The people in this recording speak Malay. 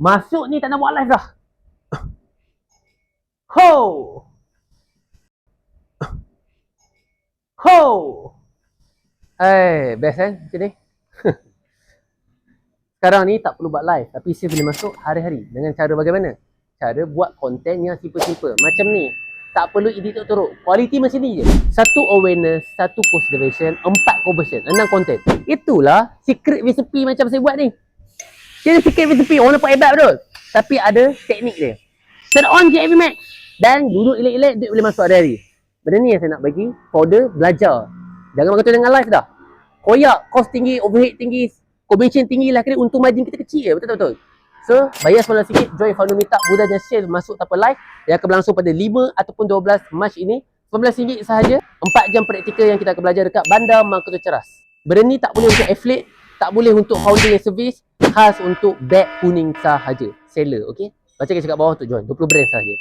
Masuk ni tak nak buat live dah. Ho! Ho! Best kan macam ni? Sekarang ni tak perlu buat live, tapi saya boleh masuk hari-hari. Dengan cara bagaimana? Cara buat konten yang simple-simple. Macam ni. Tak perlu edit teruk. Quality macam ni je. 1 awareness, 1 consideration, 4 conversion, 6 konten. Itulah secret recipe macam saya buat ni. Dia secret recipe, orang nampak hebat betul. Tapi ada teknik dia. Turn on je every match. Dan duduk elek-elek, duit boleh masuk hari-hari. Benda ni yang saya nak bagi founder belajar. Jangan bergantung dengan live dah. Koyak, cost tinggi, overhead tinggi, commission tinggi lah, kira untung margin kita kecil je. Betul-betul. So, bayar $9 sikit, join founder meetup, mudah dan share masuk tanpa live yang akan berlangsung pada 5 ataupun 12 Mac ini. RM19 sahaja, 4 jam praktikal yang kita akan belajar dekat Bandar Mangkutu Ceras. Benda ni tak boleh untuk affiliate, tak boleh untuk founder yang service, khas untuk beg kuning sahaja. Seller, okay? Baca kat bawah untuk join, 20 brand sahaja.